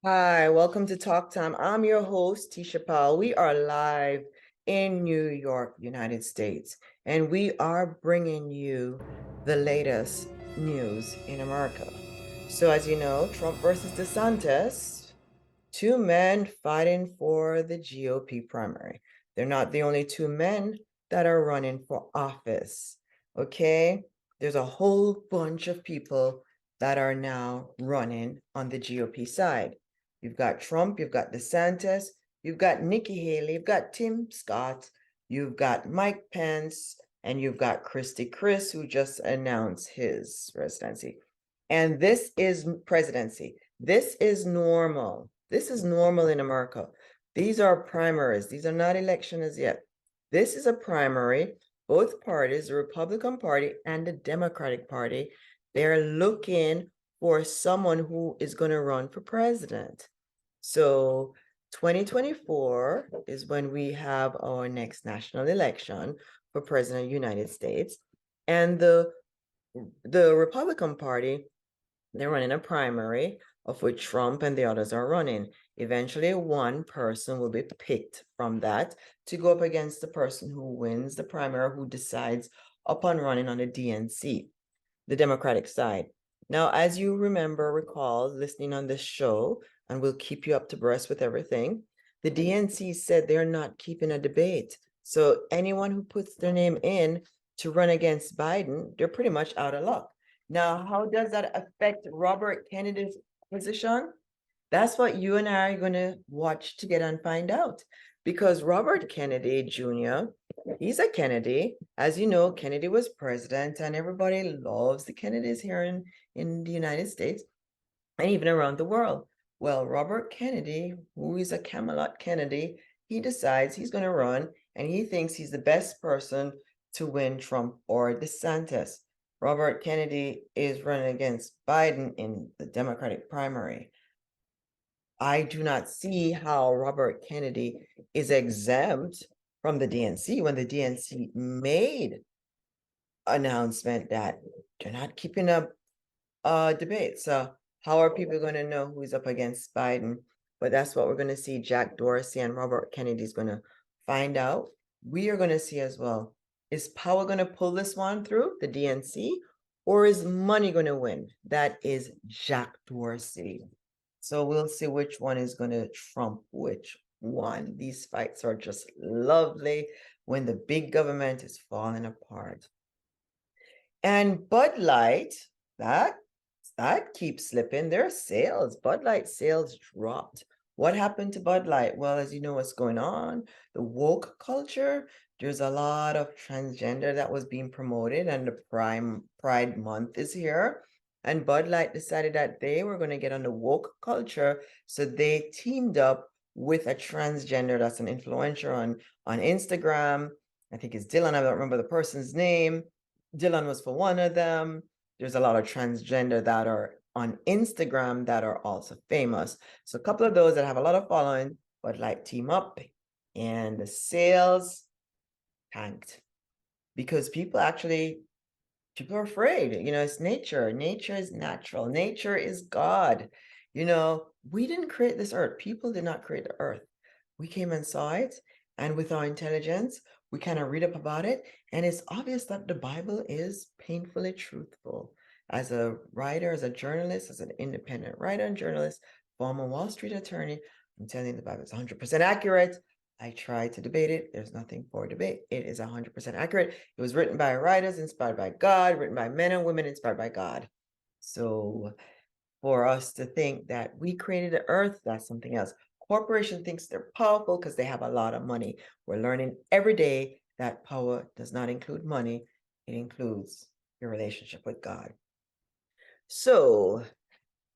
Hi, welcome to Talk Time. I'm your host, Teisha Powell. We are live in New York, United States, and we are bringing you the latest news in America. So, as you know, Trump versus DeSantis, two men fighting for the GOP primary. They're not the only two men that are running for office, okay? There's a whole bunch of people that are now running on the GOP side. You've got Trump, you've got DeSantis, you've got Nikki Haley, you've got Tim Scott, you've got Mike Pence, and you've got Christie, who just announced his residency. And this is presidency. This is normal. This is normal in America. These are primaries. These are not elections yet. This is a primary. Both parties, the Republican Party and the Democratic Party, they're looking for someone who is going to run for president. So 2024 is when we have our next national election for president of the United States. And the Republican Party, they're running a primary of which Trump and the others are running. Eventually, one person will be picked from that to go up against the person who wins the primary, who decides upon running on the DNC, the Democratic side. Now, as you recall, listening on this show, and we'll keep you up to breast with everything, the DNC said they're not keeping a debate. So anyone who puts their name in to run against Biden, they're pretty much out of luck. Now, how does that affect Robert Kennedy's position? That's what you and I are going to watch together and find out. Because Robert Kennedy Jr., he's a Kennedy. As you know, Kennedy was president, and everybody loves the Kennedys here in the United States and even around the world. Well, Robert Kennedy, who is a Camelot Kennedy, he decides he's going to run, and he thinks he's the best person to win Trump or DeSantis. Robert Kennedy is running against Biden in the Democratic primary. I do not see how Robert Kennedy is exempt from the DNC when the DNC made announcement that they're not keeping up debate. So how are people going to know who's up against Biden? But that's what we're going to see. Jack Dorsey and Robert Kennedy is going to find out. We are going to see as well. Is power going to pull this one through, the DNC, or is money going to win? That is Jack Dorsey. So we'll see which one is going to trump which one. These fights are just lovely when the big government is falling apart. And Bud Light, that keeps slipping. Their sales, Bud Light sales dropped. What happened to Bud Light? Well, as you know what's going on, the woke culture, there's a lot of transgender that was being promoted, and the Pride Month is here. And Bud Light decided that they were going to get on the woke culture. So they teamed up with a transgender that's an influencer on Instagram. I think it's Dylan. I don't remember the person's name. Dylan was for one of them. There's a lot of transgender that are on Instagram that are also famous. So a couple of those that have a lot of following, but like team up, and the sales tanked because people are afraid. It's nature. Nature is natural. Nature is God. We didn't create this earth. People did not create the earth. We came and saw it, and with our intelligence, we kind of read up about it, and it's obvious that the Bible is painfully truthful. As a writer, as a journalist, as an independent writer and journalist, former Wall Street attorney, I'm telling you the Bible is 100% accurate. I tried to debate it. There's nothing for debate. It is 100% accurate. It was written by writers inspired by God, written by men and women inspired by God. So for us to think that we created the earth, that's something else. Corporation thinks they're powerful because they have a lot of money. We're learning every day that power does not include money. It includes your relationship with God. So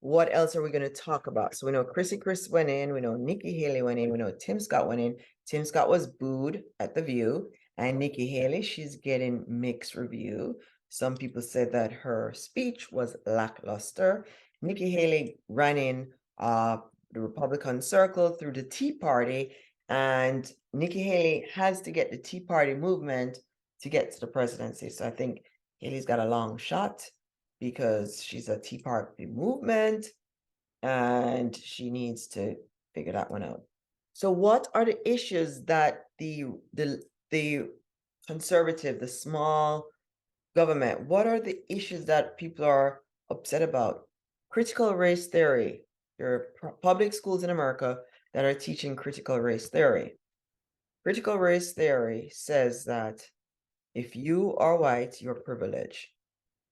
what else are we going to talk about? So we know Chrissy went in. We know Nikki Haley went in. We know Tim Scott went in. Tim Scott was booed at The View. And Nikki Haley, she's getting mixed review. Some people said that her speech was lackluster. Nikki Haley ran in the Republican circle through the Tea Party, and Nikki Haley has to get the Tea Party movement to get to the presidency. So I think Haley's got a long shot because she's a Tea Party movement and she needs to figure that one out. So what are the issues that the conservative, the small government, what are the issues that people are upset about? Critical race theory. There are public schools in America that are teaching critical race theory. Critical race theory says that if you are white, you're privileged,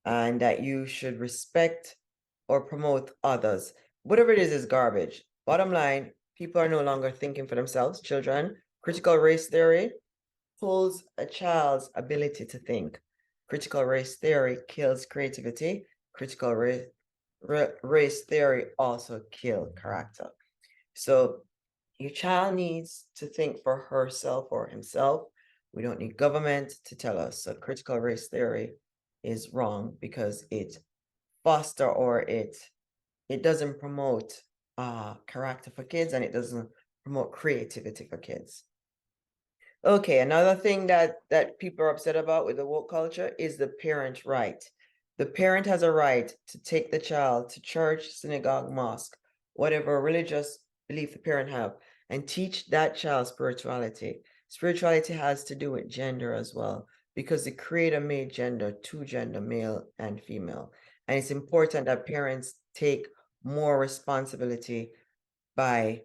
and that you should respect or promote others. Whatever it is garbage. Bottom line, people are no longer thinking for themselves. Children, critical race theory pulls a child's ability to think. Critical race theory kills creativity. Critical race theory also kills character. So your child needs to think for herself or himself. We don't need government to tell us. So critical race theory is wrong because it foster or it doesn't promote character for kids, and it doesn't promote creativity for kids. Okay, another thing that people are upset about with the woke culture is the parent right. The parent has a right to take the child to church, synagogue, mosque, whatever religious belief the parent have, and teach that child spirituality. Spirituality has to do with gender as well, because the creator made gender two gender, male and female. And it's important that parents take more responsibility by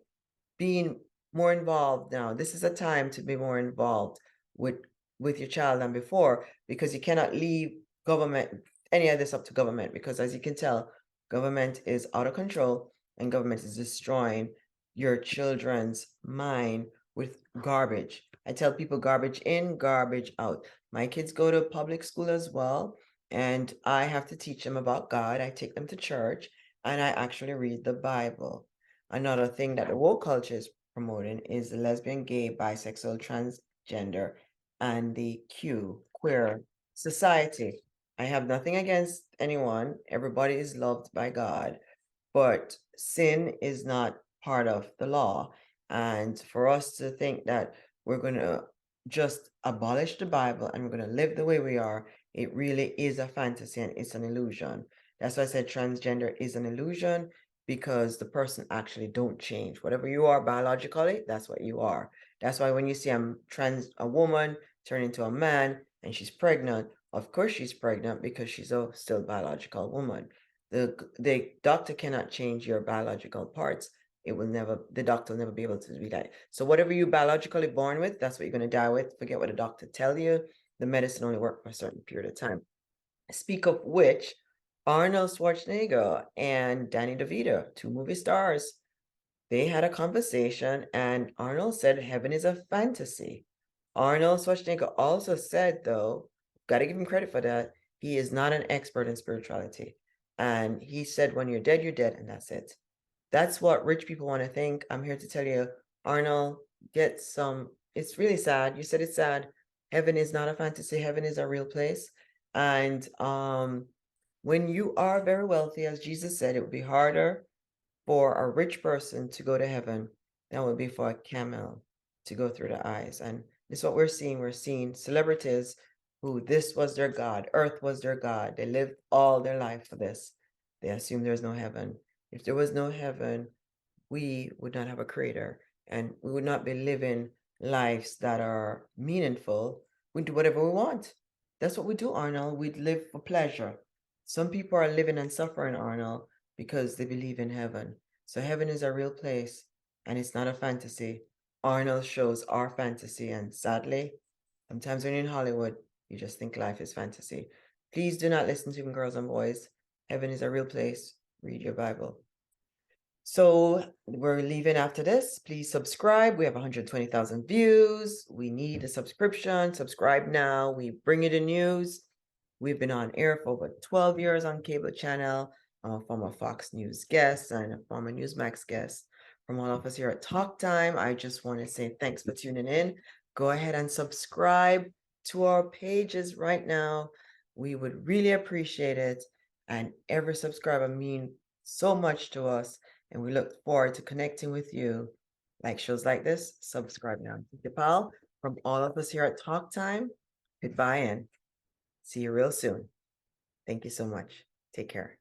being more involved now. This is a time to be more involved with your child than before, because you cannot leave government, any of this up to government, because as you can tell, government is out of control and government is destroying your children's mind with garbage. I tell people garbage in, garbage out. My kids go to public school as well, and I have to teach them about God. I take them to church and I actually read the Bible. Another thing that the woke culture is promoting is the lesbian, gay, bisexual, transgender, and the queer society. I have nothing against anyone. Everybody is loved by God, but sin is not part of the law. And for us to think that we're going to just abolish the Bible and we're going to live the way we are, it really is a fantasy and it's an illusion. That's why I said transgender is an illusion, because the person actually don't change. Whatever you are biologically, that's what you are. That's why when you see a woman turn into a man and she's pregnant, of course she's pregnant because she's a still biological woman. The doctor cannot change your biological parts. The doctor will never be able to do that. So whatever you biologically born with, that's what you're going to die with. Forget what the doctor tell you. The medicine only works for a certain period of time. Speak of which, Arnold Schwarzenegger and Danny DeVito, two movie stars, they had a conversation and Arnold said heaven is a fantasy. Arnold Schwarzenegger also said, though, got to give him credit for that, he is not an expert in spirituality. And he said, when you're dead, and that's it. That's what rich people want to think. I'm here to tell you, Arnold, get some, it's really sad. You said it's sad. Heaven is not a fantasy. Heaven is a real place. And when you are very wealthy, as Jesus said, it would be harder for a rich person to go to heaven than it would be for a camel to go through the eyes. And this is what we're seeing. We're seeing celebrities who this was their God. Earth was their God. They lived all their life for this. They assume there's no heaven. If there was no heaven, we would not have a creator and we would not be living lives that are meaningful. We do whatever we want. That's what we do, Arnold. We live for pleasure. Some people are living and suffering, Arnold, because they believe in heaven. So heaven is a real place and it's not a fantasy. Arnold shows our fantasy, and sadly, sometimes when you're in Hollywood, you just think life is fantasy. Please do not listen to him, girls and boys. Heaven is a real place. Read your Bible. So we're leaving after this. Please subscribe. We have 120,000 views. We need a subscription. Subscribe now. We bring you the news. We've been on air for over 12 years on cable channel. I'm a former Fox News guest and a former Newsmax guest. From all of us here at Talk Time, I just want to say thanks for tuning in. Go ahead and subscribe to our pages right now. We would really appreciate it. And every subscriber means so much to us. And we look forward to connecting with you. Like shows like this, subscribe now. Teisha Powell, from all of us here at Talk Time, goodbye and see you real soon. Thank you so much. Take care.